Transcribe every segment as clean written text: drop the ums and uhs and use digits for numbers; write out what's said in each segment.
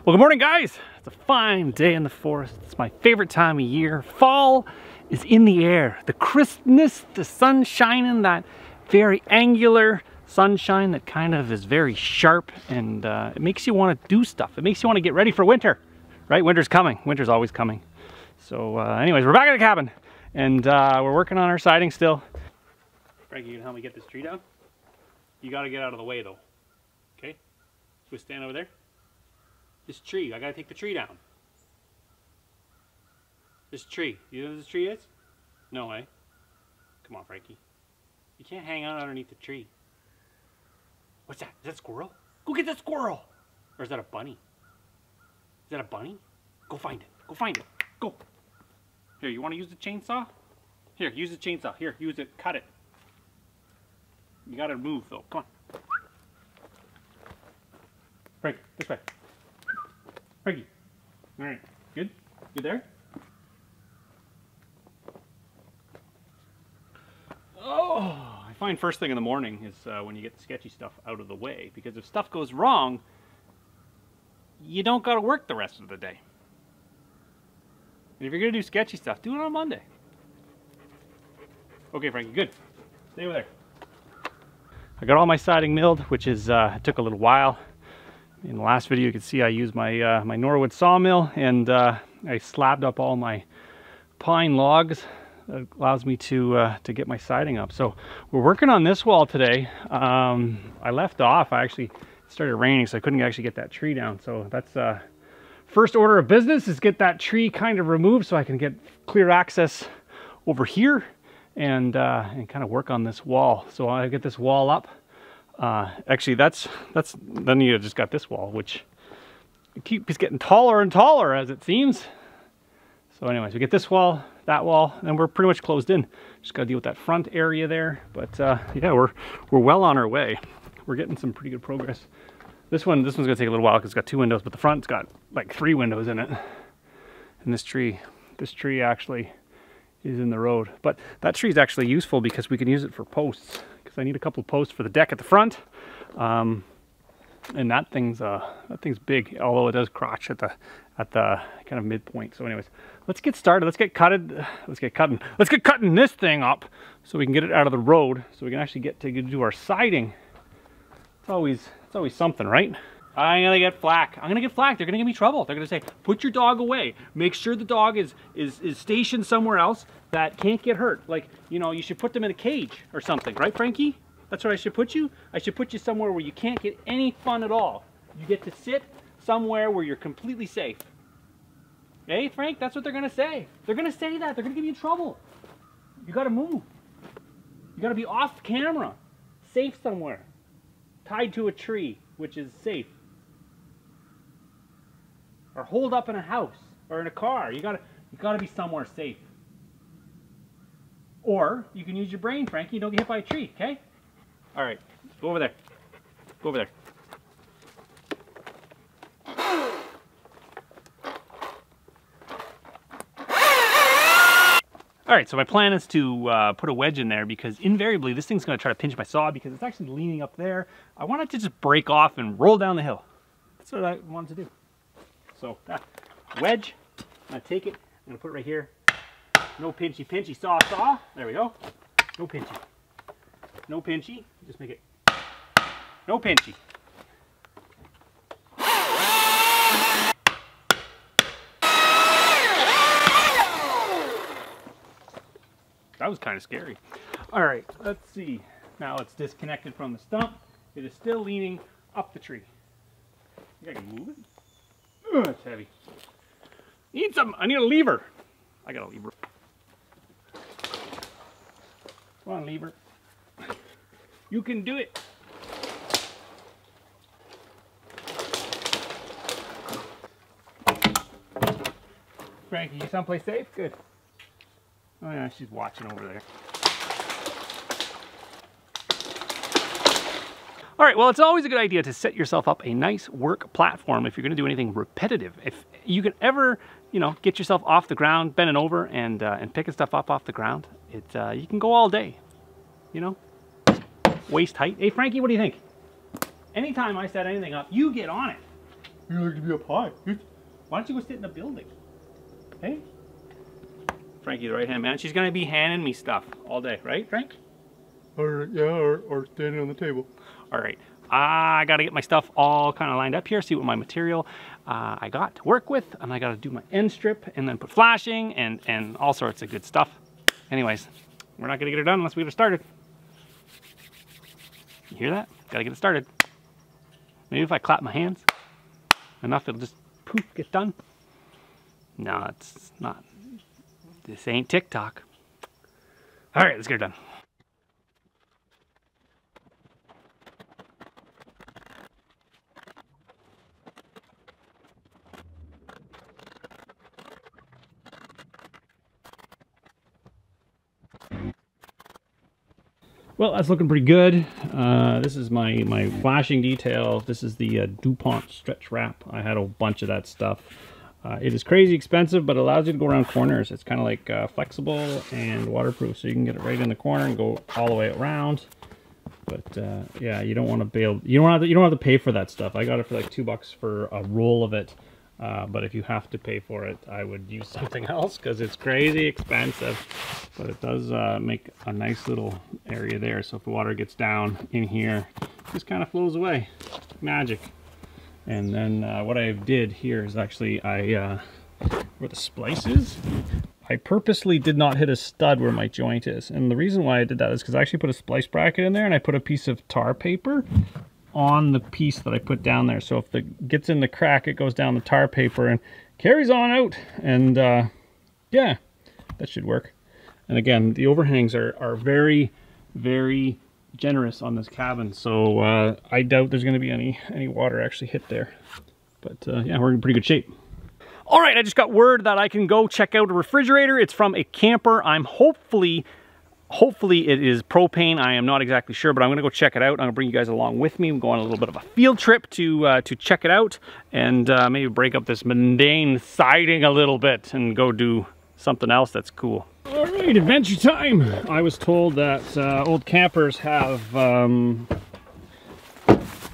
Well, good morning, guys. It's a fine day in the forest. It's my favorite time of year. Fall is in the air. The crispness, the sun shining, that very angular sunshine that kind of is very sharp, and it makes you want to do stuff. It makes you want to get ready for winter, right? Winter's coming. Winter's always coming. So anyways, we're back at the cabin, and we're working on our siding still. Frankie, you can help me get this tree down? You got to get out of the way, though. Okay? So we stand over there. This tree, I gotta take the tree down. This tree, you know what this tree is? No way. Come on, Frankie. You can't hang out underneath the tree. What's that? Is that a squirrel? Go get that squirrel! Or is that a bunny? Is that a bunny? Go find it. Go find it. Go. Here, you wanna use the chainsaw? Here, use the chainsaw. Here, use it. Cut it. You gotta move though. Come on. Frank, this way. Frankie. All right, good? You there? Oh, I find first thing in the morning is when you get the sketchy stuff out of the way, because if stuff goes wrong, you don't got to work the rest of the day. And if you're going to do sketchy stuff, do it on Monday. Okay, Frankie, good. Stay over there. I got all my siding milled, which is it took a little while. In the last video, you can see I used my my Norwood sawmill, and I slabbed up all my pine logs. That allows me to get my siding up. So we're working on this wall today. I left off. I actually started raining, so I couldn't actually get that tree down. So that's first order of business is get that tree kind of removed so I can get clear access over here and kind of work on this wall. So I get this wall up. Actually, then you just got this wall, which keeps getting taller and taller as it seems. So anyways, we get this wall, that wall, and we're pretty much closed in. Just got to deal with that front area there. But yeah, we're well on our way. We're getting some pretty good progress. This one's gonna take a little while because it's got 2 windows, but the front's got like 3 windows in it. And this tree actually is in the road. But that tree is actually useful because we can use it for posts. I need a couple of posts for the deck at the front, and that thing's big, although it does crotch at the kind of midpoint. So anyways, let's get started. Let's get cutting this thing up so we can get it out of the road, so we can actually get to do our siding. It's always something, right? I'm gonna get flack. They're gonna give me trouble. They're gonna say, put your dog away. Make sure the dog is stationed somewhere else that can't get hurt. Like, you know, you should put them in a cage or something, right, Frankie? That's where I should put you. I should put you somewhere where you can't get any fun at all. You get to sit somewhere where you're completely safe. Hey, Frank, that's what they're gonna say. They're gonna say that. They're gonna give you trouble. You gotta move. You gotta be off camera, safe somewhere, tied to a tree, which is safe. Or holed up in a house or in a car. You gotta be somewhere safe. Or you can use your brain, Frankie. Don't get hit by a tree, okay? All right, go over there. Go over there. All right, so my plan is to put a wedge in there because invariably this thing's gonna try to pinch my saw because it's actually leaning up there. I want it to just break off and roll down the hill. That's what I wanted to do. So, wedge, I'm gonna take it, I'm gonna put it right here. No pinchy, saw. There we go. No pinchy, just make it, no pinchy. That was kind of scary. All right, let's see. Now it's disconnected from the stump. It is still leaning up the tree. I think I can move it. Ugh, it's heavy. I need a lever. I got a lever. Come on, lever. You can do it. Frankie, you someplace safe? Good. Oh yeah, she's watching over there. All right, well, it's always a good idea to set yourself up a nice work platform if you're gonna do anything repetitive. If you can ever, you know, get yourself off the ground, bending over and picking stuff up off the ground, you can go all day, you know? Waist height. Hey, Frankie, what do you think? Anytime I set anything up, you get on it. You like to be up high. Why don't you go sit in a building? Hey? Frankie's right hand man. She's gonna be handing me stuff all day, right, Frank? Or yeah, or standing on the table. All right. I gotta get my stuff all kind of lined up here, see what my material I got to work with, and I gotta do my end strip and then put flashing and all sorts of good stuff. Anyways, we're not gonna get it done unless we get it started. You hear that? Gotta get it started. Maybe if I clap my hands enough, it'll just poof, get done. No, it's not. This ain't TikTok. All right, let's get it done. Well, that's looking pretty good. This is my flashing detail. This is the DuPont stretch wrap. I had a bunch of that stuff. It is crazy expensive, but it allows you to go around corners. It's kind of like flexible and waterproof, so you can get it right in the corner and go all the way around. But yeah, you don't want to bail. You don't have to pay for that stuff. I got it for like $2 for a roll of it. But if you have to pay for it, I would use something else because it's crazy expensive. But it does make a nice little area there. So if the water gets down in here, it just kind of flows away. Magic. And then what I did here is actually where the splice is, I purposely did not hit a stud where my joint is. And the reason why I did that is because I actually put a splice bracket in there and I put a piece of tar paper on the piece that I put down there. So if it gets in the crack, it goes down the tar paper and carries on out. And yeah, that should work. And again, the overhangs are very, very generous on this cabin. So I doubt there's gonna be any water actually hit there. But yeah, we're in pretty good shape. All right, I just got word that I can go check out a refrigerator. It's from a camper. I'm hopefully it is propane. I am not exactly sure, but I'm gonna go check it out. I'm gonna bring you guys along with me. We're going on a little bit of a field trip to check it out and maybe break up this mundane siding a little bit and go do something else that's cool. All right, adventure time. I was told that old campers have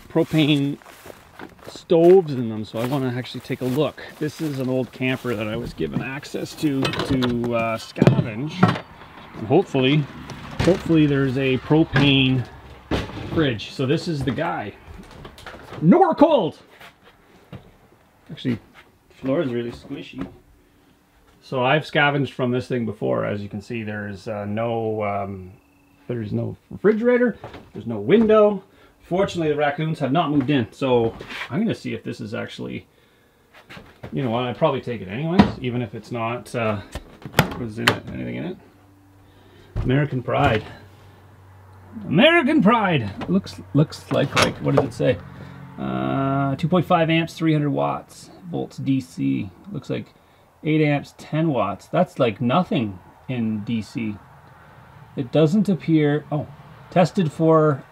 propane stoves in them, so I want to actually take a look. This is an old camper that I was given access to scavenge. And hopefully there's a propane fridge. So this is the guy. Nor cold! Actually, the floor is really squishy. So I've scavenged from this thing before. As you can see, there's no refrigerator, there's no window. Fortunately, the raccoons have not moved in. So I'm gonna see if this is actually, you know what, I'd probably take it anyways, even if it's not, what is in it, anything in it? American Pride. American Pride! Looks like, what does it say? 2.5 amps, 300 watts, volts DC. Looks like 8 amps, 10 watts. That's like nothing in DC. It doesn't appear, oh, tested for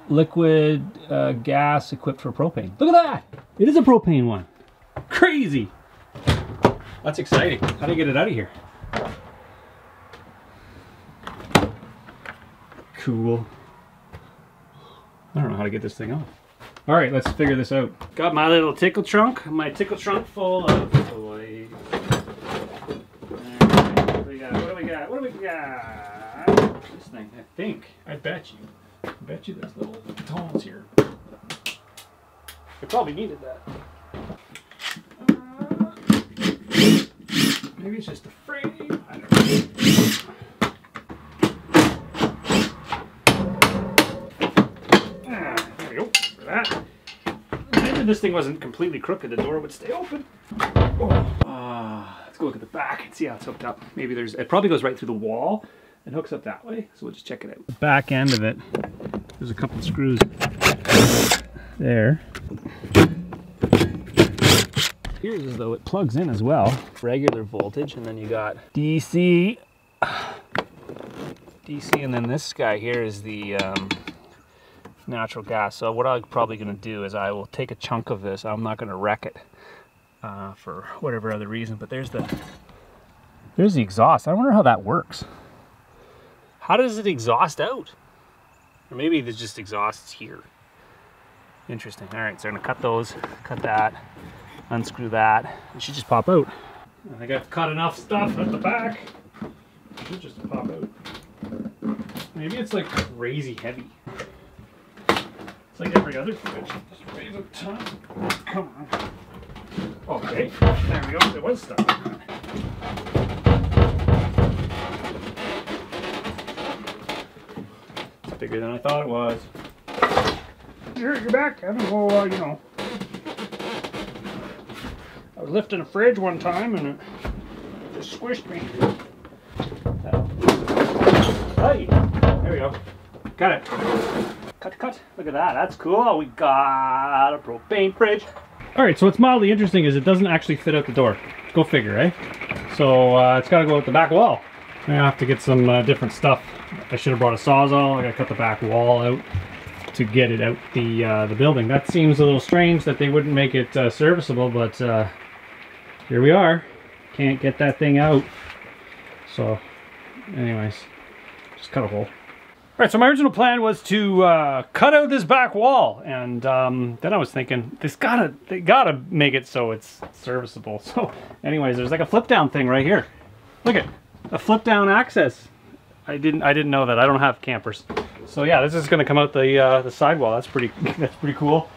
liquid gas equipped for propane. Look at that! It is a propane one. Crazy! That's exciting. How do you get it out of here? Cool. I don't know how to get this thing off. All right, let's figure this out. Got my little tickle trunk. My tickle trunk full of toys. What do we got? What do we got? What do we got? This thing, I bet you there's little tongs here. I probably needed that. Maybe it's just a frame. I don't know. There we go. For that. Maybe this thing wasn't completely crooked, the door would stay open. Let's go look at the back and see how it's hooked up. Maybe it probably goes right through the wall and hooks up that way. So we'll just check it out. The back end of it, there's a couple of screws there. Here's as though it plugs in as well. Regular voltage, and then you got DC, and then this guy here is the natural gas. So what I'm probably going to do is I will take a chunk of this. I'm not going to wreck it for whatever other reason, but there's the exhaust. I wonder how that works. How does it exhaust out? Or maybe there's just exhausts here. Interesting. All right, so I'm gonna cut those, cut that, unscrew that. It should just pop out. I think I've cut enough stuff at the back. It should just pop out. Maybe it's like crazy heavy. It's like every other fridge. Just raise a ton. Come on. Okay, there we go. It was stuck. It's bigger than I thought it was. Here, you're back, Kevin. Well, you know, I was lifting a fridge one time and it just squished me. Hey, there we go. Got it. Cut. Look at that. That's cool. We got a propane fridge. All right, so what's mildly interesting is it doesn't actually fit out the door. Go figure, eh? So it's got to go out the back wall. I have to get some different stuff. I should have brought a Sawzall. I got to cut the back wall out to get it out the building. That seems a little strange that they wouldn't make it serviceable, but here we are. Can't get that thing out. So anyways, just cut a hole. All right, so my original plan was to cut out this back wall, and then I was thinking they gotta make it so it's serviceable. So anyways, there's like a flip down thing right here. Look at a flip down access. I didn't know that. I don't have campers. So yeah, this is going to come out the sidewall. That's pretty cool.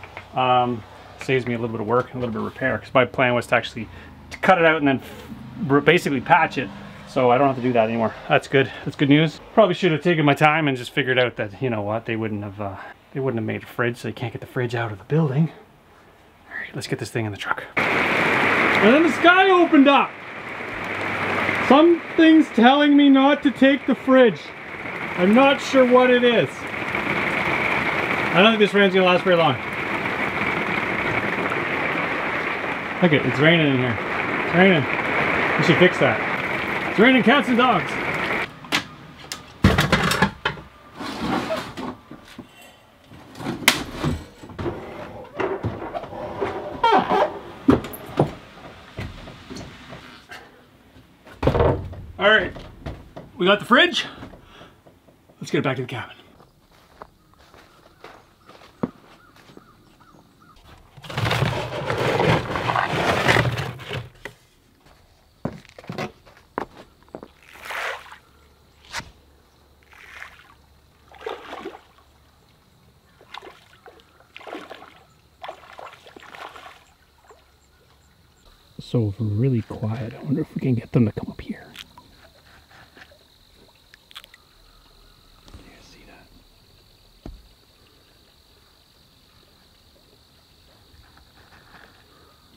Saves me a little bit of work, a little bit of repair, because my plan was to actually cut it out and then basically patch it, so I don't have to do that anymore. That's good. That's good news. Probably should have taken my time and just figured out that, you know what, they wouldn't have made a fridge, so you can't get the fridge out of the building. All right, let's get this thing in the truck. And then the sky opened up. Something's telling me not to take the fridge. I'm not sure what it is. I don't think this rain's gonna last very long. Look it, it's raining in here. It's raining. We should fix that. It's raining cats and dogs. All right, we got the fridge. Let's get it back to the cabin. So if we're really quiet, I wonder if we can get them to come up here.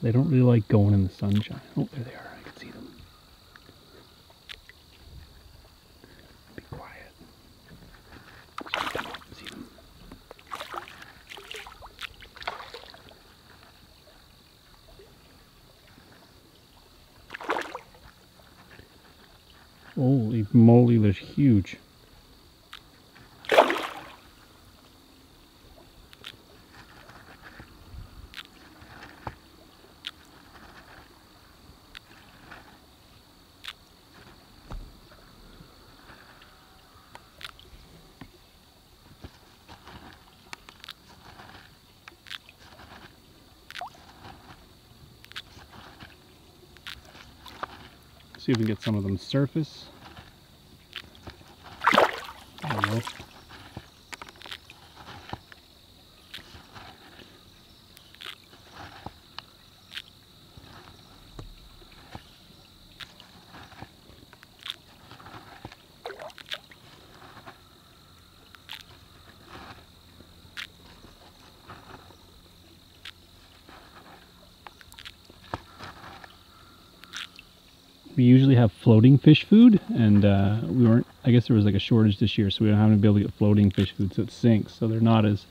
They don't really like going in the sunshine. Oh, there they are. I can see them. Be quiet. See them. Holy moly, they're huge. See if we can get some of them surface. There we go. We usually have floating fish food, and we weren't, I guess there was like a shortage this year, so we don't have to be able to get floating fish food, so it sinks, so they're not as,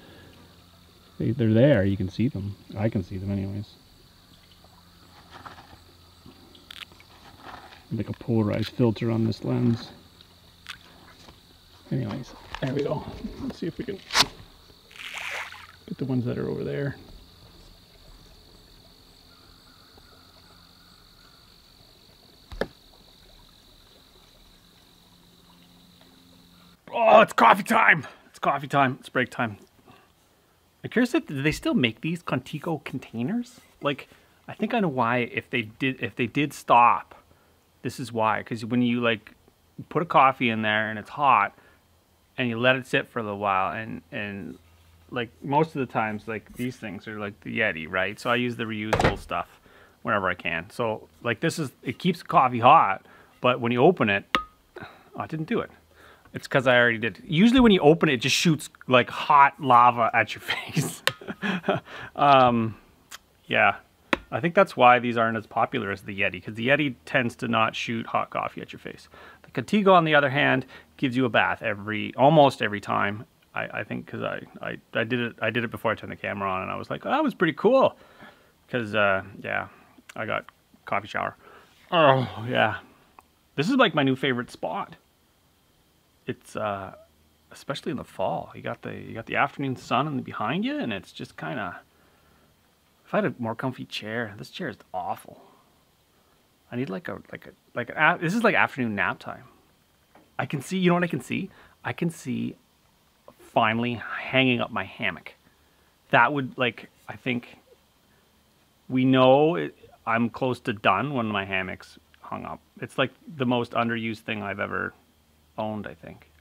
they're there, you can see them. I can see them anyways. Like a polarized filter on this lens. Anyways, there we go. Let's see if we can get the ones that are over there. Oh, it's coffee time! It's coffee time. It's break time. I'm curious if do they still make these Contigo containers? Like, I think I know why. If they did stop, this is why. Because when you like put a coffee in there and it's hot, and you let it sit for a little while, and like most of the times, like these things are like the Yeti, right? So I use the reusable stuff whenever I can. So like this is, it keeps the coffee hot, but when you open it, oh, I didn't do it. It's because I already did. Usually when you open it, it just shoots like hot lava at your face. Yeah, I think that's why these aren't as popular as the Yeti, because the Yeti tends to not shoot hot coffee at your face. The Contigo, on the other hand, gives you a bath almost every time. I think because I did it before I turned the camera on, and I was like, oh, that was pretty cool. Because yeah, I got coffee shower. Oh yeah, this is like my new favorite spot. It's especially in the fall. You got the afternoon sun and behind you, and it's just kind of. If I had a more comfy chair, this chair is awful. I need this is like afternoon nap time. I can see, you know what I can see? I can see finally hanging up my hammock. That would, like, I think we know I'm close to done when my hammock's hung up. It's like the most underused thing I've ever owned, I think.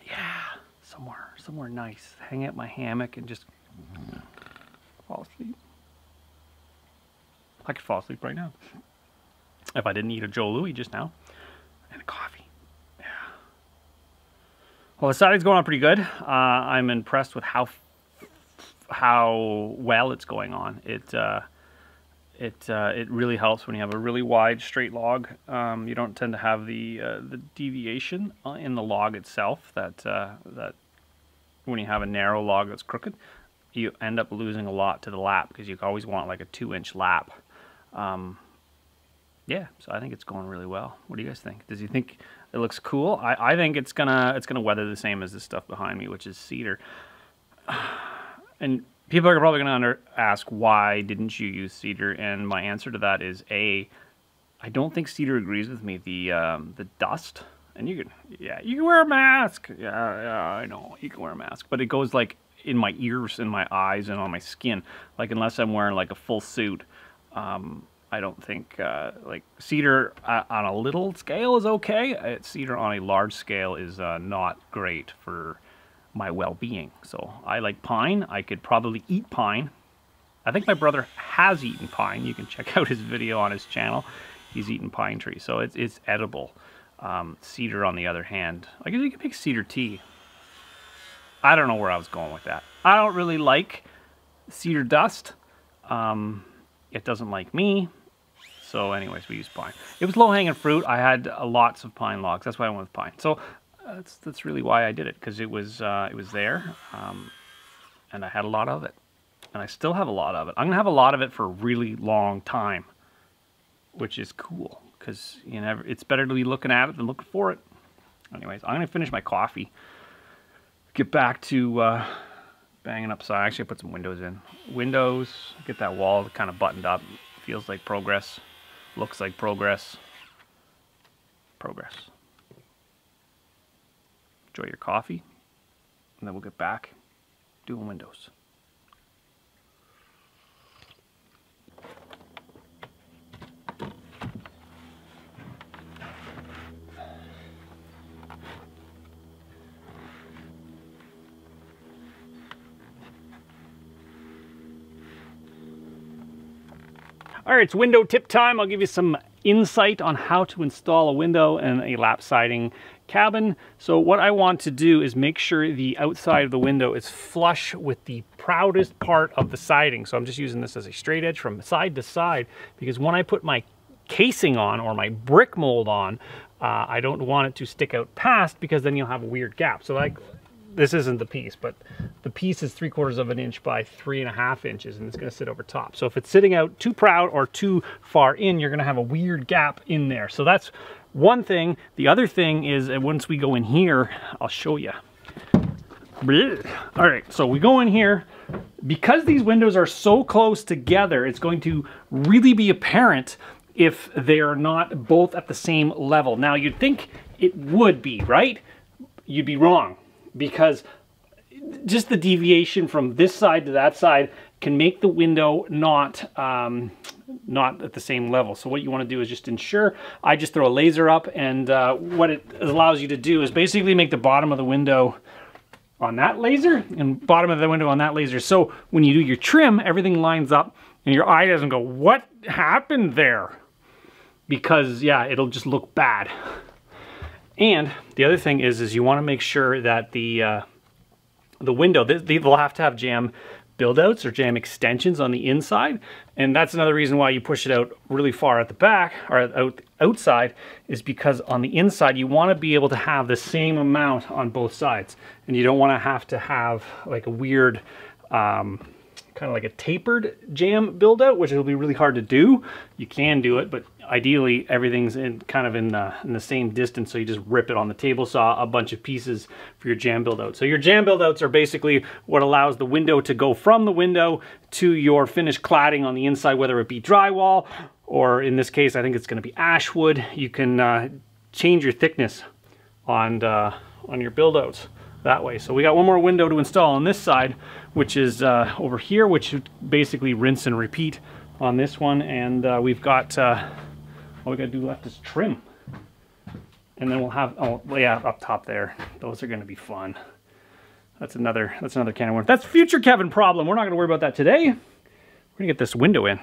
Yeah, somewhere nice. Hang out my hammock and just fall asleep. I could fall asleep right now if I didn't eat a Joe Louis just now and a coffee. Yeah. Well, the siding's going on pretty good. I'm impressed with how well it's going on. It really helps when you have a really wide straight log. You don't tend to have the deviation in the log itself that when you have a narrow log that's crooked, you end up losing a lot to the lap, because you always want like a 2-inch lap. Yeah, so I think it's going really well. What do you guys think? Does you think it looks cool? I think it's gonna weather the same as this stuff behind me, which is cedar. And people are probably gonna ask, why didn't you use cedar? And my answer to that is I don't think cedar agrees with me. The dust, and you can wear a mask. Yeah, I know you can wear a mask, but it goes like in my ears, in my eyes, and on my skin. Like unless I'm wearing like a full suit, I don't think like cedar on a little scale is okay. Cedar on a large scale is not great for my well-being. So I like pine. I could probably eat pine. I think my brother has eaten pine. You can check out his video on his channel. He's eaten pine tree, so it's edible. Cedar, on the other hand, I guess you can make cedar tea. I don't know where I was going with that. I don't really like cedar dust. It doesn't like me. So anyways, we use pine. It was low-hanging fruit. I had lots of pine logs. That's why I went with pine. So that's really why I did it, because it was there, and I had a lot of it, and I still have a lot of it. I'm gonna have a lot of it for a really long time, which is cool, because it's better to be looking at it than looking for it. Anyways, I'm gonna finish my coffee, get back to banging up side. Actually, I put some windows in. Windows, get that wall kind of buttoned up. Feels like progress. Looks like progress. Progress. Enjoy your coffee, and then we'll get back doing windows. All right, it's window tip time. I'll give you some insight on how to install a window in a lap siding cabin. So what I want to do is make sure the outside of the window is flush with the proudest part of the siding. So I'm just using this as a straight edge from side to side, because when I put my casing on, or my brick mold on, I don't want it to stick out past, because then you'll have a weird gap. So like, this isn't the piece, but the piece is 3/4 of an inch by 3.5 inches, and it's going to sit over top. So if it's sitting out too proud or too far in, you're going to have a weird gap in there. So that's one thing. The other thing is, once we go in here, I'll show you. All right, so we go in here. Because these windows are so close together, it's going to really be apparent if they are not both at the same level. Now, you'd think it would be, right? You'd be wrong. because just the deviation from this side to that side can make the window not at the same level. So what you want to do is just ensure, I just throw a laser up, and what it allows you to do is basically make the bottom of the window on that laser and bottom of the window on that laser. So when you do your trim, everything lines up and your eye doesn't go, what happened there? Because yeah, it'll just look bad. And the other thing is you want to make sure that the window, they'll have to have jamb build-outs or jamb extensions on the inside, and that's another reason why you push it out really far at the back or outside, is because on the inside you want to be able to have the same amount on both sides, and you don't want to have like a weird kind of like a tapered jamb build-out, which will be really hard to do. You can do it, but ideally everything's in the same distance, so you just rip it on the table saw, a bunch of pieces for your jamb build-out. So your jamb build-outs are basically what allows the window to go from the window to your finished cladding on the inside, whether it be drywall, or in this case I think it's going to be ash wood. You can change your thickness on your build-outs that way. So we got one more window to install on this side, which is over here, which should basically rinse and repeat on this one. And we've got all we got to do left is trim, and then we'll have, oh yeah, up top there, those are going to be fun. That's another can of worms. That's future Kevin problem. We're not going to worry about that today. We're going to get this window in.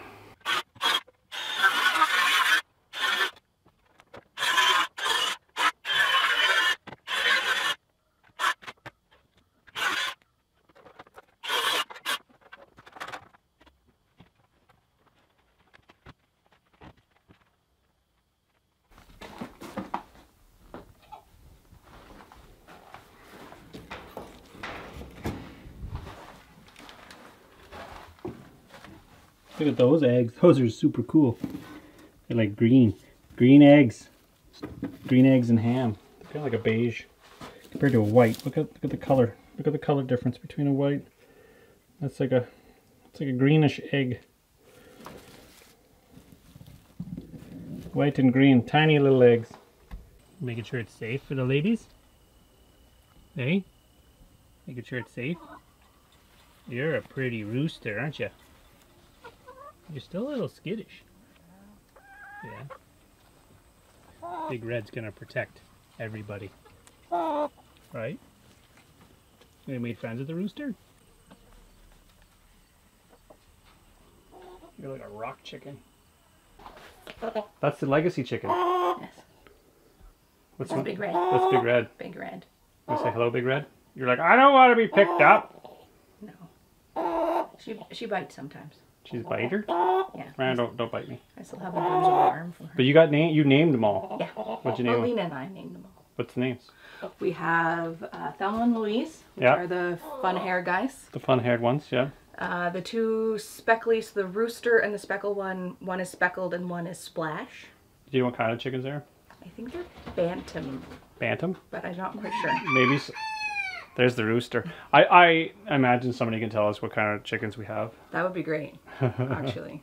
Look at those eggs. Those are super cool. They're like green eggs. Green eggs and ham. They're kind of like a beige compared to a white. Look at the color. Look at the color difference between a white. It's like a greenish egg. White and green, tiny little eggs. Making sure it's safe for the ladies. Hey, making sure it's safe. You're a pretty rooster, aren't you? You're still a little skittish. Yeah. Big Red's gonna protect everybody. Right? You made friends with the rooster? You're like a rock chicken. That's the legacy chicken. Yes. What's That's Big Red. That's Big Red. Big Red. You say hello, Big Red? You're like, I don't want to be picked up. No. She bites sometimes. She's a biter? Yeah. Man, don't bite me. I still have a bruise on my arm from her. But you named them all. Yeah. What'd you name them? Lena and I named them all. What's the names? We have Thelma and Louise, which are the fun hair guys. The fun haired ones, yeah. The two specklies, the rooster and the speckled one is speckled and one is splash. Do you know what kind of chickens they are? I think they're bantam. Bantam? But I'm not quite sure. Maybe. There's the rooster. I imagine somebody can tell us what kind of chickens we have. That would be great, actually.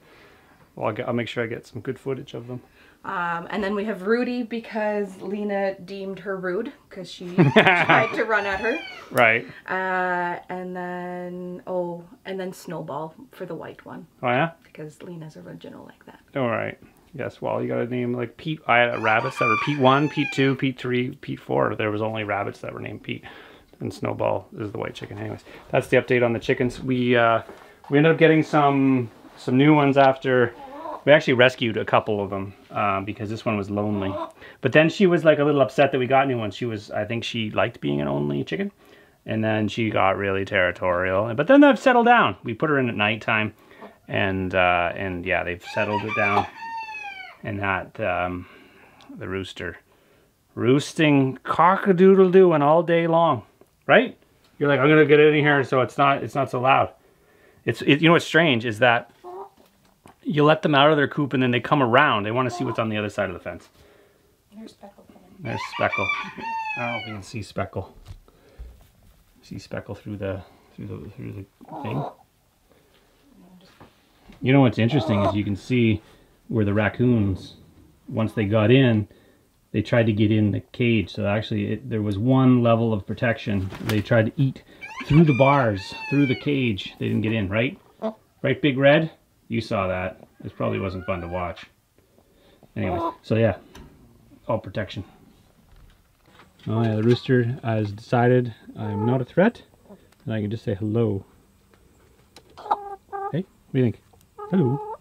Well, I'll make sure I get some good footage of them. And then we have Rudy, because Lena deemed her rude because she tried to run at her. Right. And then Snowball for the white one. Oh yeah? Because Lena's original like that. All right. Yes, well, you got to name like Pete. I had rabbits that were Pete 1, Pete 2, Pete 3, Pete 4. There was only rabbits that were named Pete. And Snowball is the white chicken. Anyways, that's the update on the chickens. We ended up getting some new ones after. We actually rescued a couple of them because this one was lonely. But then she was like a little upset that we got new ones. I think she liked being an only chicken. And then she got really territorial. But then they've settled down. We put her in at nighttime. And yeah, they've settled it down. And that, the rooster, roosting cock-a-doodle-doo and all day long. Right? You're like, I'm going to get in here so it's not so loud. You know what's strange is that you let them out of their coop and then they come around. They want to see what's on the other side of the fence. There's Speckle coming. There's Speckle. I don't know if you can see Speckle. See Speckle through the thing. You know what's interesting is you can see where the raccoons, once they got in, they tried to get in the cage. So actually there was one level of protection. They tried to eat through the bars, through the cage. They didn't get in, right? Right, Big Red? You saw that. It probably wasn't fun to watch. Anyway, so yeah, all protection. Oh yeah, the rooster has decided I'm not a threat, and I can just say hello. Hey, what do you think? Hello.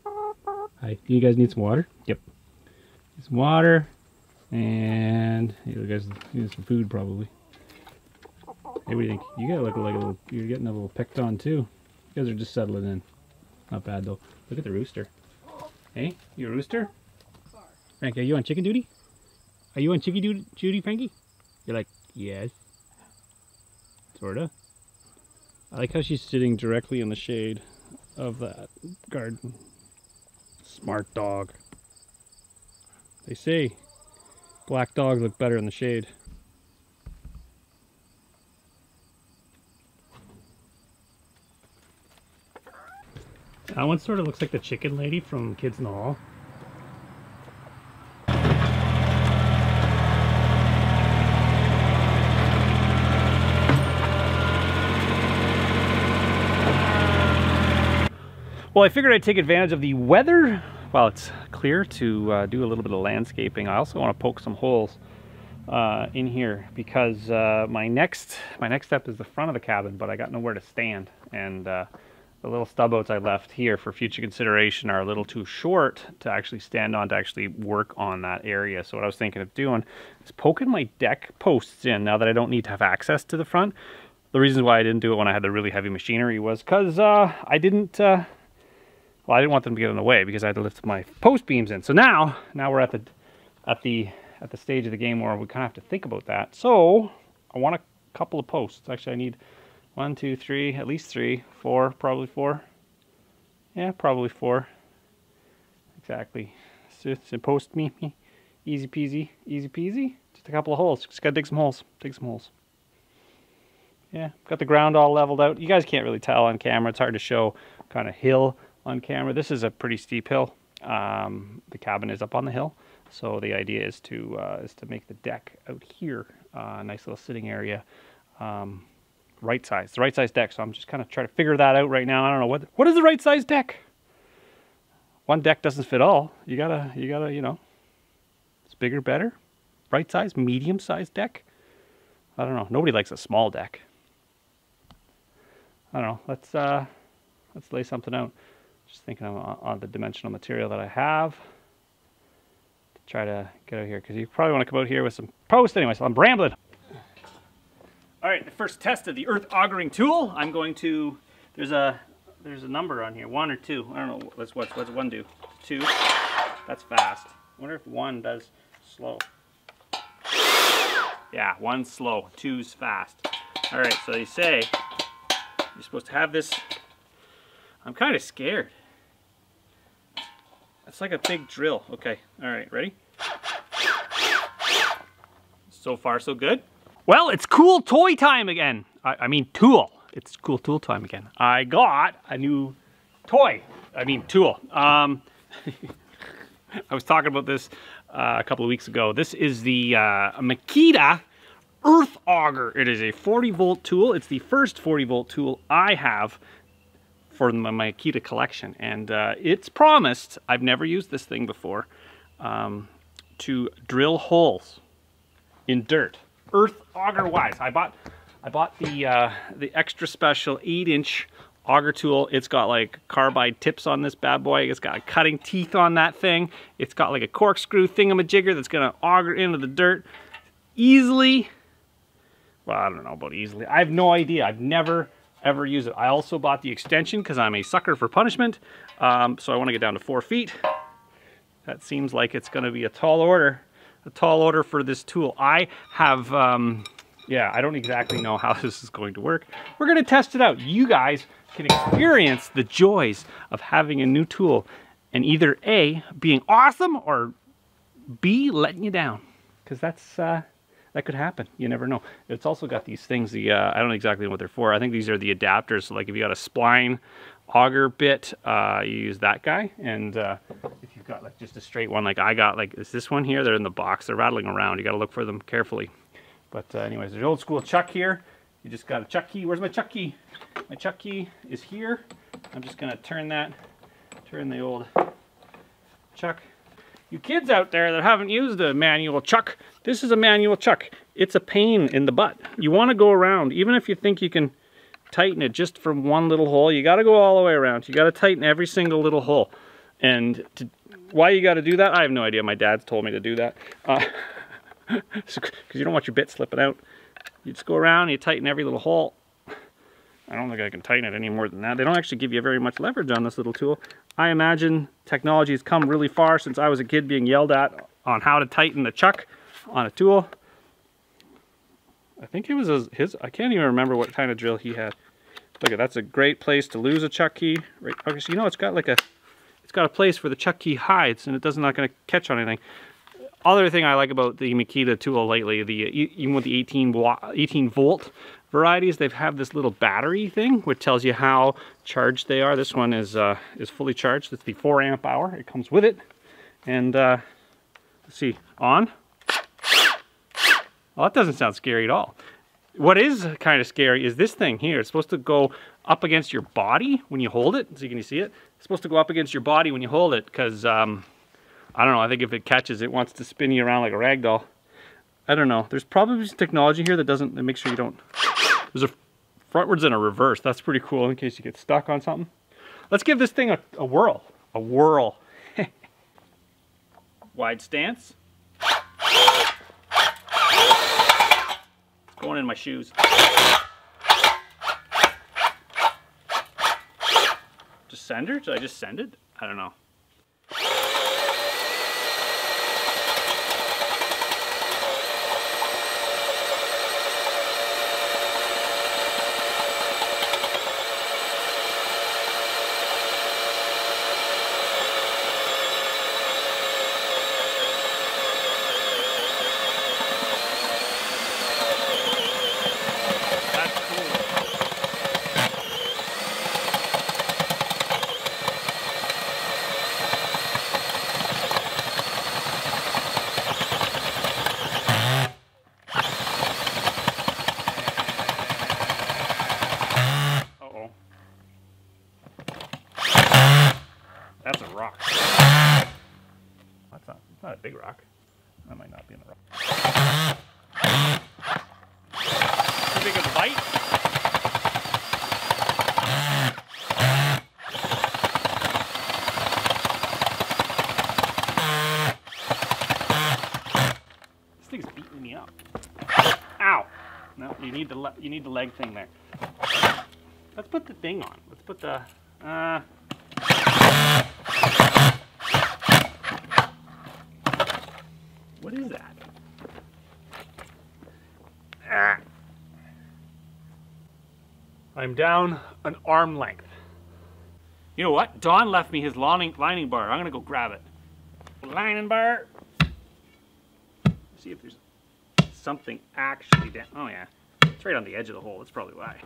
Hi. You guys need some water? Yep. Need some water, and you guys need some food probably. Hey, what do you think? You gotta look like a little. You're getting a little picked on too. You guys are just settling in. Not bad though. Look at the rooster. Hey, you a rooster? Frankie, are you on chicken duty? Are you on chicken duty, Frankie? You're like, yes. Sorta. I like how she's sitting directly in the shade of that garden. Smart dog. They say black dogs look better in the shade. That one sort of looks like the chicken lady from Kids in the Hall. Well, I figured I'd take advantage of the weather while it's clear to do a little bit of landscaping. I also want to poke some holes in here because my next step is the front of the cabin, but I got nowhere to stand, and the little stub outs I left here for future consideration are a little too short to actually stand on to actually work on that area. So what I was thinking of doing is poking my deck posts in now that I don't need to have access to the front. The reasons why I didn't do it when I had the really heavy machinery was because I didn't want them to get in the way because I had to lift my post beams in. So now we're at the stage of the game where we kind of have to think about that. So I want a couple of posts. Actually, I need 1, 2, 3, at least 3, 4, probably 4. Yeah, probably 4. Exactly. So post me, easy peasy, easy peasy. Just a couple of holes. Just gotta dig some holes. Dig some holes. Yeah, got the ground all leveled out. You guys can't really tell on camera. It's hard to show kind of hill on camera. This is a pretty steep hill. The cabin is up on the hill, so the idea is to make the deck out here a nice little sitting area, right size, the right size deck. So I'm just kind of trying to figure that out right now. I don't know what is the right size deck. One deck doesn't fit all. You gotta it's bigger, better, right size, medium size deck. I don't know. Nobody likes a small deck. I don't know. Let's lay something out. Just thinking on the dimensional material that I have to try to get out here, because you probably want to come out here with some posts anyway, so I'm rambling. All right, the first test of the earth augering tool. I'm going to, there's a number on here, 1 or 2. I don't know, what's 1 do? 2, that's fast. I wonder if 1 does slow. Yeah, 1's slow, 2's fast. All right, so they say you're supposed to have this. I'm kind of scared. It's like a big drill. Okay, all right, ready? So far, so good. Well, it's cool toy time again. I mean tool. It's cool tool time again. I got a new toy. I mean tool. I was talking about this a couple of weeks ago. This is the Makita Earth Auger. It is a 40-volt tool. It's the first 40-volt tool I have for my Makita collection, and it's promised, I've never used this thing before, to drill holes in dirt, earth auger wise. I bought the extra special 8-inch auger tool. It's got like carbide tips on this bad boy. It's got cutting teeth on that thing. It's got like a corkscrew thingamajigger that's gonna auger into the dirt easily. Well, I don't know about easily. I have no idea. I've never ever use it. I also bought the extension because I'm a sucker for punishment. So I want to get down to 4 feet. That seems like it's going to be a tall order for this tool. I have, yeah, I don't exactly know how this is going to work. We're going to test it out. You guys can experience the joys of having a new tool and either A, being awesome, or B, letting you down. Because that could happen. You never know. It's also got these things, I don't know exactly what they're for. I think these are the adapters. So like if you got a spline auger bit, you use that guy. And if you you've got like just a straight one like I got, like is this one here, they're in the box, they're rattling around, you got to look for them carefully. But anyways, there's old school chuck here. You just got a chuck key. Where's my chuck key? My chuck key is here. I'm just gonna turn the old chuck. You kids out there that haven't used a manual chuck, this is a manual chuck. It's a pain in the butt. You want to go around, even if you think you can tighten it just from one little hole, you got to go all the way around. You got to tighten every single little hole. And why you got to do that, I have no idea. My dad's told me to do that. Because you don't want your bit slipping out. You just go around and you tighten every little hole. I don't think I can tighten it any more than that. They don't actually give you very much leverage on this little tool. I imagine technology has come really far since I was a kid being yelled at on how to tighten the chuck on a tool. I think it was his, I can't even remember what kind of drill he had. Look, that's a great place to lose a chuck key. Right, okay, so you know it's got like it's got a place where the chuck key hides and not going to catch on anything. Other thing I like about the Makita tool lately, even with the 18 volt varieties, they have this little battery thing which tells you how charged they are. This one is fully charged. It's the 4 amp hour. It comes with it. And let's see, on. Well, that doesn't sound scary at all. What is kind of scary is this thing here. It's supposed to go up against your body when you hold it. So can you see it? It's supposed to go up against your body when you hold it because I don't know, I think if it catches, it wants to spin you around like a rag doll. I don't know. There's probably some technology here that makes sure you don't... There's a frontwards and a reverse. That's pretty cool in case you get stuck on something. Let's give this thing a whirl. A whirl. Wide stance. It's going in my shoes. Just send her? Did I just send it? I don't know. That's a rock. That's not a big rock. That might not be in the rock. Too big of a bite? This thing's beating me up. Ow! No, you need the leg thing there. Let's put the thing on. Let's put the what is that? I'm down an arm length. You know what? Don left me his lining bar. I'm gonna go grab it. Lining bar. See if there's something actually down. Oh yeah, it's right on the edge of the hole. That's probably why.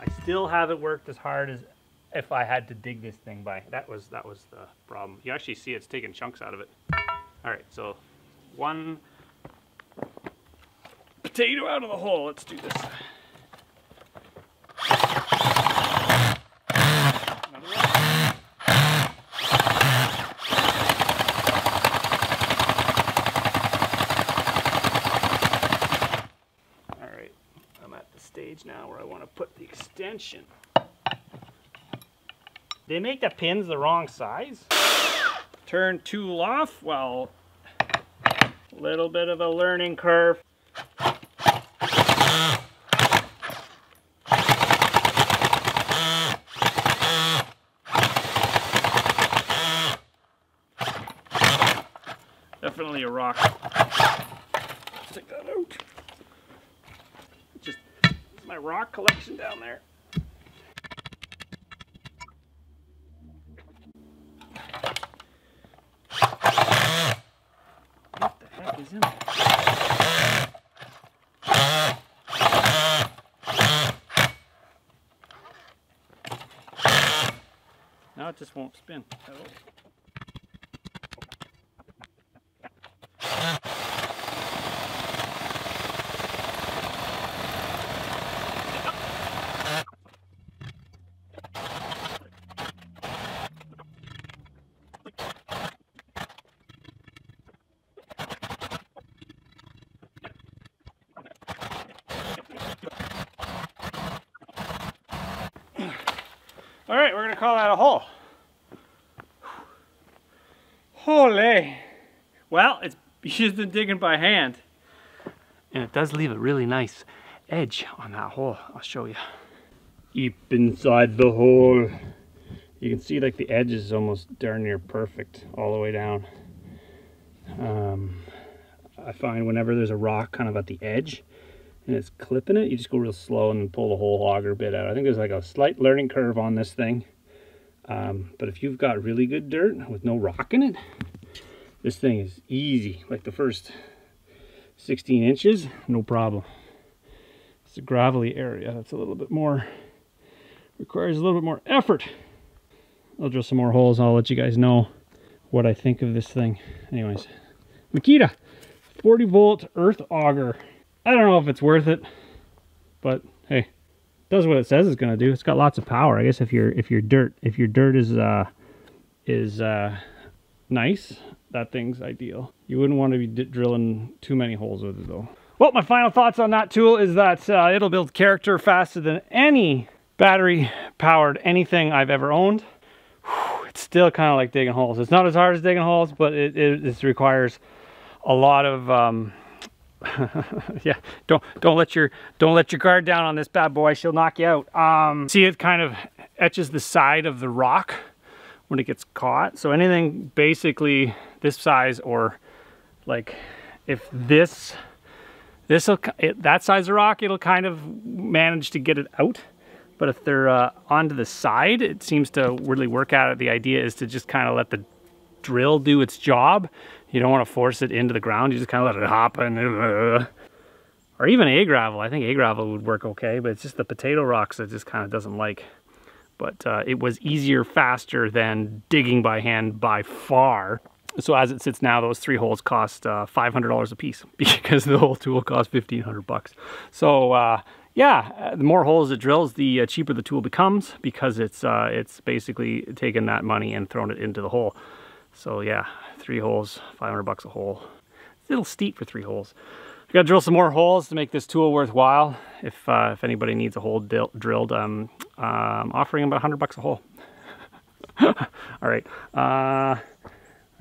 I still haven't worked as hard as if I had to dig this thing by. That was the problem. You actually see it's taking chunks out of it. All right, so one potato out of the hole. Let's do this. Another one. All right, I'm at the stage now where I want to put the extension. They make the pins the wrong size. Turn tool off. Well, a little bit of a learning curve. Definitely a rock. Take that out. Just my rock collection down there. What the heck is in there? Now it just won't spin. All right, we're gonna call that a hole. Holy. Well, it's used in digging by hand. And it does leave a really nice edge on that hole. I'll show you. Deep inside the hole. You can see like the edge is almost darn near perfect all the way down. I find whenever there's a rock kind of at the edge and it's clipping it, you just go real slow and pull the whole auger bit out. I think there's like a slight learning curve on this thing. But if you've got really good dirt with no rock in it, this thing is easy. Like the first 16 inches, no problem. It's a gravelly area that's a little bit more, requires a little bit more effort. I'll drill some more holes and I'll let you guys know what I think of this thing. Anyways, Makita 40 volt earth auger. I don't know if it's worth it, but hey, it does what it says it's gonna do. It's got lots of power. I guess if your dirt is nice, that thing's ideal. You wouldn't want to be drilling too many holes with it though. Well, my final thoughts on that tool is that it'll build character faster than any battery powered anything I've ever owned. It's still kind of like digging holes. It's not as hard as digging holes, but it requires a lot of yeah, don't let your guard down on this bad boy. She'll knock you out. See, it kind of etches the side of the rock when it gets caught. So anything basically this size, or like if that size of rock, it'll kind of manage to get it out. But if they're onto the side, it seems to really work out. The idea is to just kind of let the drill do its job. You don't want to force it into the ground. You just kind of let it hop and or even A-gravel. I think A-gravel would work okay, but it's just the potato rocks that just kind of doesn't like. But it was easier, faster than digging by hand by far. So as it sits now, those 3 holes cost $500 a piece because the whole tool costs $1,500. So yeah, the more holes it drills, the cheaper the tool becomes, because it's basically taken that money and thrown it into the hole. So yeah, 3 holes, $500 a hole. It's a little steep for 3 holes. I gotta drill some more holes to make this tool worthwhile. If anybody needs a hole drilled, I'm offering about $100 a hole. All right.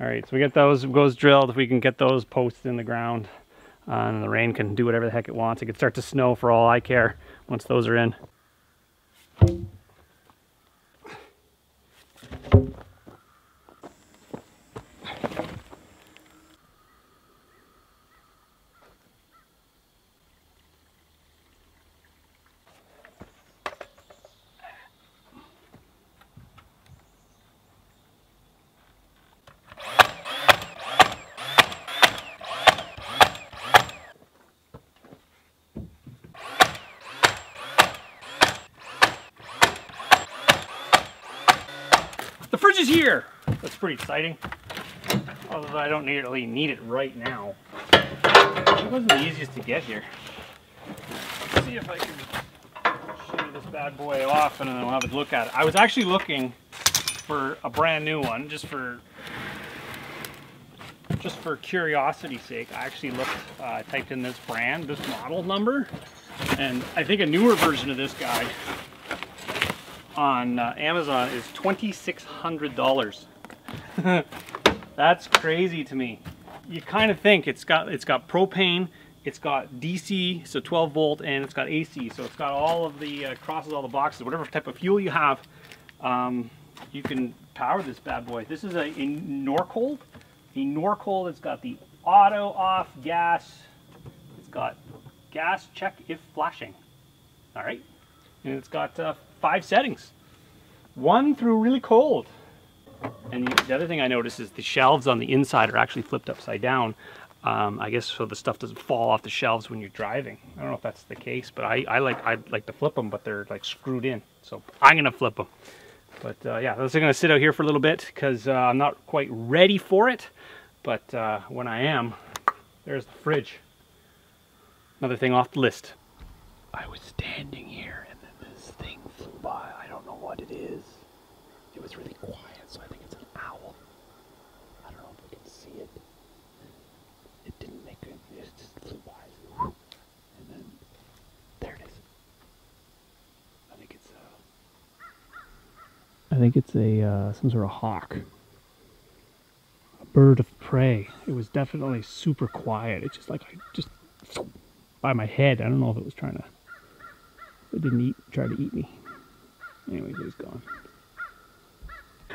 All right, so we get those drilled. If we can get those posts in the ground, and the rain can do whatever the heck it wants. It could start to snow for all I care once those are in. The fridge is here! That's pretty exciting. Although I don't really need it right now. It wasn't the easiest to get here. Let's see if I can show this bad boy off and then we'll have a look at it. I was actually looking for a brand new one, just for curiosity's sake. I actually looked, typed in this brand, this model number, and I think a newer version of this guy on Amazon is $2,600. That's crazy to me. You kind of think it's got propane, it's got DC, so 12 volt, and it's got AC, so it's got all of the crosses all the boxes. Whatever type of fuel you have, you can power this bad boy. This is a Norcold. The Norcold, it's got the auto off gas. It's got gas check if flashing. All right, and it's got 5 settings. 1 through really cold. And the other thing I noticed is the shelves on the inside are actually flipped upside down. I guess so the stuff doesn't fall off the shelves when you're driving. I don't know if that's the case, but I'd like to flip them, but they're like screwed in. So I'm gonna flip them. But yeah, those are gonna sit out here for a little bit because I'm not quite ready for it. But when I am, there's the fridge. Another thing off the list. I was standing here and then this thing flew by. I don't know what it is. It was really quiet, so I think it's an owl. I don't know if we can see it. It didn't make it, it just flew by. And then, there it is. I think it's I think it's a some sort of hawk. A bird of prey. It was definitely super quiet. It's just like just by my head. I don't know if it was trying to. It didn't try to eat me. Anyways, it's gone.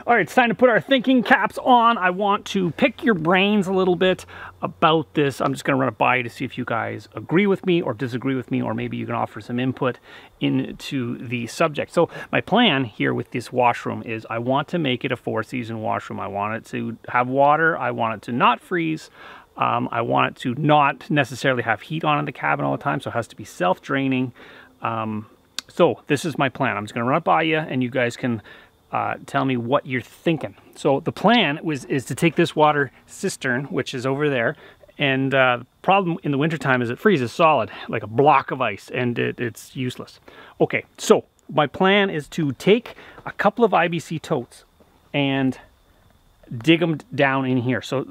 All right, it's time to put our thinking caps on. I want to pick your brains a little bit about this. I'm just going to run it by you to see if you guys agree with me or disagree with me, or maybe you can offer some input into the subject. So my plan here with this washroom is I want to make it a 4-season washroom. I want it to have water. I want it to not freeze. I want it to not necessarily have heat on in the cabin all the time, so it has to be self-draining. So this is my plan. I'm just going to run it by you, and you guys can tell me what you're thinking. So the plan is to take this water cistern, which is over there, and the problem in the wintertime is it freezes solid, like a block of ice, and it's useless. Okay, so my plan is to take a couple of IBC totes and dig them down in here. So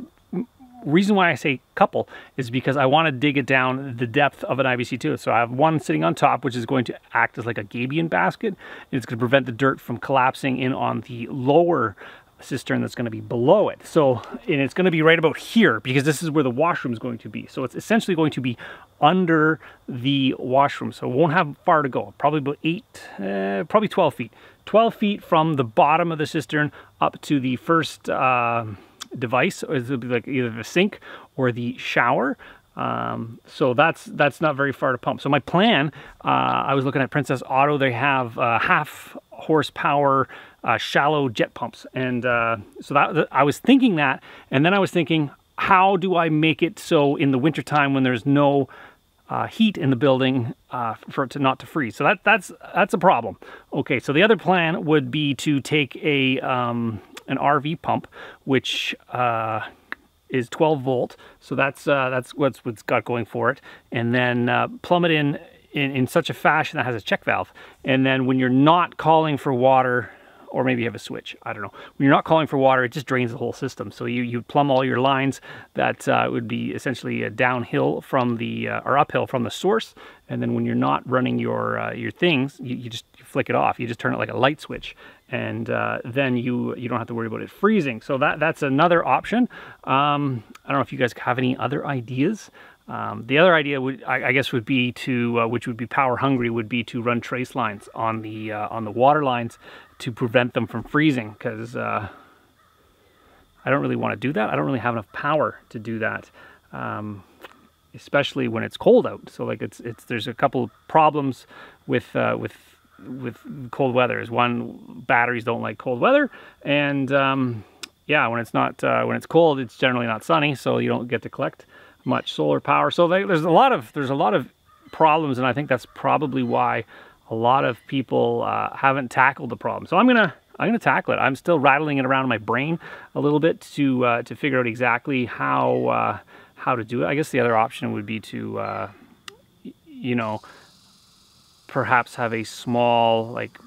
reason why I say couple is because I want to dig it down the depth of an IBC tote. So I have one sitting on top, which is going to act as like a gabion basket. It's going to prevent the dirt from collapsing in on the lower cistern that's going to be below it. So, and it's going to be right about here because this is where the washroom is going to be. So it's essentially going to be under the washroom. So it won't have far to go. Probably about probably 12 feet. 12 feet from the bottom of the cistern up to the first device, or it'll be like either the sink or the shower. So that's not very far to pump. So my plan, I was looking at Princess Auto. They have half horsepower shallow jet pumps, and so that I was thinking that, and then I was thinking, how do I make it so in the wintertime when there's no heat in the building for it not to freeze? So that's a problem. Okay, so the other plan would be to take an RV pump, which is 12 volt. So that's what's got going for it. And then plumb it in such a fashion that has a check valve. And then when you're not calling for water, or maybe you have a switch, I don't know. When you're not calling for water, it just drains the whole system. So you plumb all your lines that would be essentially downhill from the, or uphill from the source. And then when you're not running your things, you just flick it off. You just turn it like a light switch. And then you don't have to worry about it freezing. So that's another option. I don't know if you guys have any other ideas. The other idea would, I guess, would be to, which would be power hungry, would be to run trace lines on the water lines to prevent them from freezing, because I don't really want to do that. I don't really have enough power to do that, especially when it's cold out. So like there's a couple of problems with cold weather. Is one, batteries don't like cold weather, and yeah, when it's cold, it's generally not sunny, so you don't get to collect much solar power. So there's a lot of problems, and I think that's probably why a lot of people haven't tackled the problem. So I'm gonna tackle it. I'm still rattling it around in my brain a little bit to figure out exactly how to do it. I guess the other option would be to you know, perhaps have a small like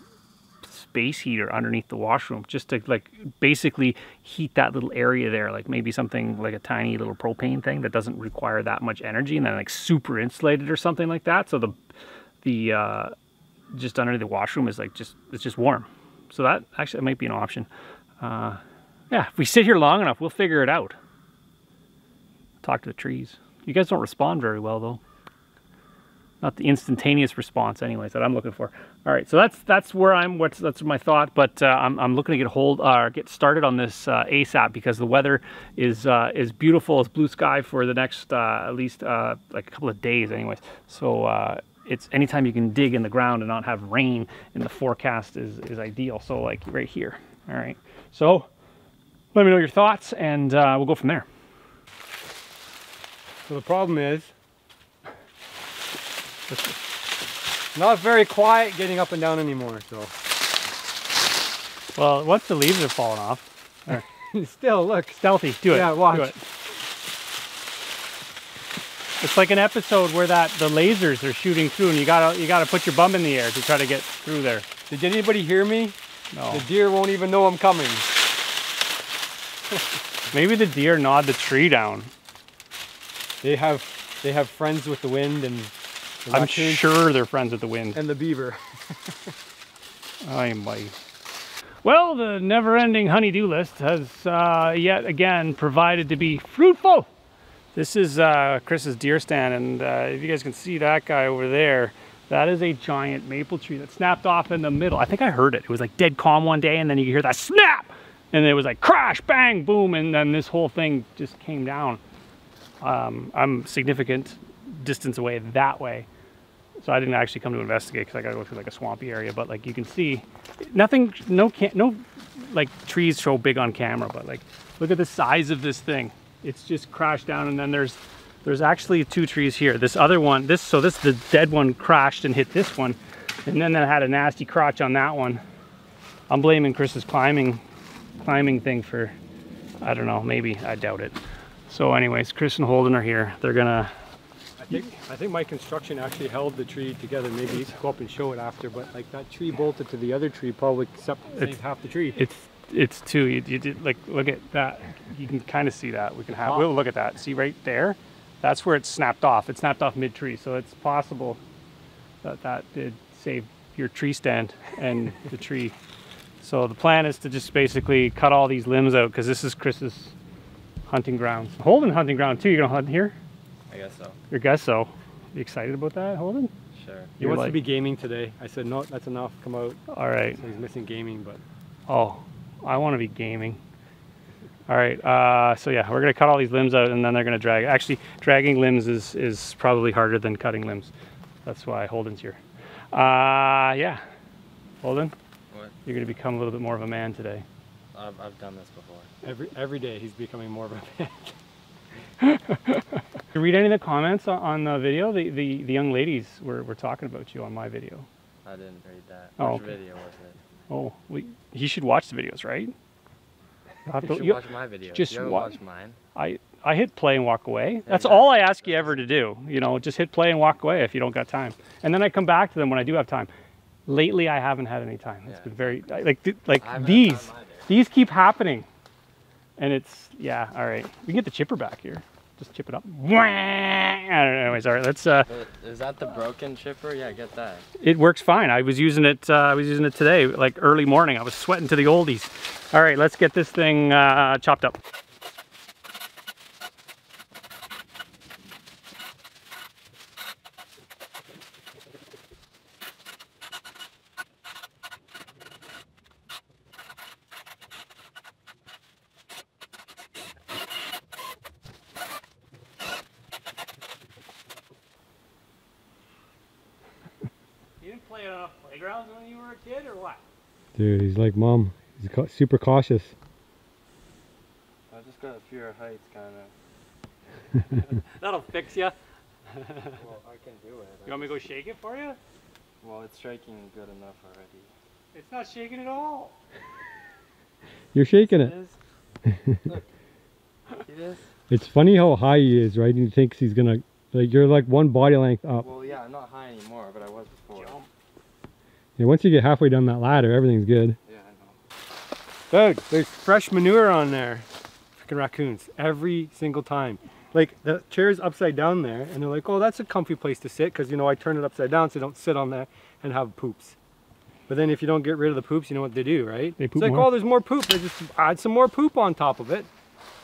space heater underneath the washroom, just to like basically heat that little area there, like maybe something like a tiny little propane thing that doesn't require that much energy, and then like super insulated or something like that. So the just under the washroom is like it's just warm. So that actually might be an option. Yeah, if we sit here long enough, we'll figure it out. Talk to the trees. You guys don't respond very well though. Not the instantaneous response, anyways, that I'm looking for. All right, so that's where that's my thought. But I'm looking to get started on this ASAP, because the weather is beautiful. It's blue sky for the next at least like a couple of days, anyways. So it's anytime you can dig in the ground and not have rain in the forecast is ideal. So like right here. All right. So let me know your thoughts, and we'll go from there. So the problem is, not very quiet getting up and down anymore. So, well, once the leaves have fallen off, still look stealthy. Do it. Yeah, watch. Do it. It's like an episode where the lasers are shooting through, and you gotta put your bum in the air to try to get through there. Did anybody hear me? No. The deer won't even know I'm coming. Maybe the deer gnawed the tree down. They have friends with the wind, and the I'm sure they're friends with the wind. And the beaver. I might. Well, the never-ending honey-do list has yet again provided to be fruitful. This is Chris's deer stand, and if you guys can see that guy over there, that is a giant maple tree that snapped off in the middle. I think I heard it. It was like dead calm one day, and then you could hear that snap, and it was like crash, bang, boom, and then this whole thing just came down. I'm significant distance away that way, so I didn't actually come to investigate because I gotta go through like a swampy area. But like you can see, nothing, no like trees show big on camera, but like look at the size of this thing. It's just crashed down, and then there's actually 2 trees here. This other one, the dead one crashed and hit this one, and then that had a nasty crotch on that one. I'm blaming Chris's climbing thing for, I don't know, maybe, I doubt it. So anyways, Chris and Holden are here. They're gonna, I think my construction actually held the tree together. Maybe you could go up and show it after, but like that tree bolted to the other tree probably saved half the tree. It's 2. You did, like, look at that. You can kind of see that. We'll look at that. See right there? That's where it snapped off. It snapped off mid-tree, so it's possible that that did save your tree stand and the tree. So the plan is to just basically cut all these limbs out, because this is Chris's hunting grounds. Holden hunting ground too. You're gonna hunt here? I guess so. You guess so. You excited about that, Holden? Sure. He wants to be gaming today. I said, no, that's enough. Come out. All right. So he's missing gaming, but. Oh, I want to be gaming. All right. So yeah, we're gonna cut all these limbs out, and then they're gonna drag. Actually, dragging limbs is probably harder than cutting limbs. That's why Holden's here. Yeah. Holden. What? You're gonna become a little bit more of a man today. I've done this before. Every day he's becoming more of a man. You read any of the comments on the video? The young ladies were talking about you on my video. I didn't read that. Oh, Which okay. video was it? Oh, he should watch the videos, right? You should watch my videos. Just you haven't watched mine. I hit play and walk away. That's all I ask you ever to do. You know, just hit play and walk away if you don't got time. And then I come back to them when I do have time. Lately, I haven't had any time. It's been very, like these keep happening. And it's, yeah, all right. We can get the chipper back here. Just chip it up. Anyways, all right, let's... Is that the broken chipper? Yeah, get that. It works fine. I was using it today, like early morning. I was sweating to the oldies. All right, let's get this thing chopped up. You didn't play enough playgrounds when you were a kid, or what? Dude, he's like mom. He's super cautious. I just got a fear of heights, kind of. That'll fix you. Well, I can do it. You want me to go shake it for you? Well, it's striking good enough already. It's not shaking at all. You're shaking it. Look. See this? It's funny how high he is, right? He thinks he's gonna, like, you're like one body length up. Well, yeah, I'm not high anymore, but I was before. Yeah, once you get halfway down that ladder, everything's good. Yeah, I know. Dude, there's fresh manure on there. Freaking raccoons. Every single time. Like, the chair's upside down there, and they're like, oh, that's a comfy place to sit, because, you know, I turn it upside down so they don't sit on there and have poops. But then if you don't get rid of the poops, you know what they do, right? They poop it's like, more. oh, there's more poop. They just add some more poop on top of it.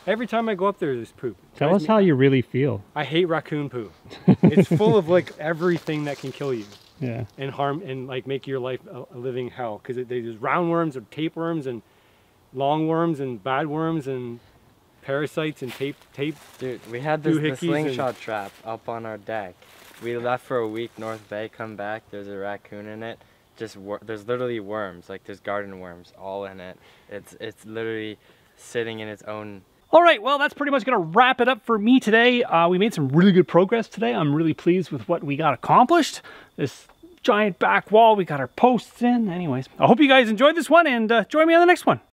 Every time I go up there, there's poop. Tell us how you really feel. I hate raccoon poop. It's full of, like, everything that can kill you. Yeah. And harm, and like make your life a living hell, because there's roundworms and tapeworms and longworms and bad worms and parasites and tape. Dude, we had this slingshot trap up on our deck. We left for a week, North Bay, come back, there's a raccoon in it. There's literally worms, like there's garden worms all in it. It's literally sitting in its own. All right, well, that's pretty much gonna wrap it up for me today. We made some really good progress today. I'm really pleased with what we got accomplished. This giant back wall, we got our posts in. Anyways, I hope you guys enjoyed this one, and join me on the next one.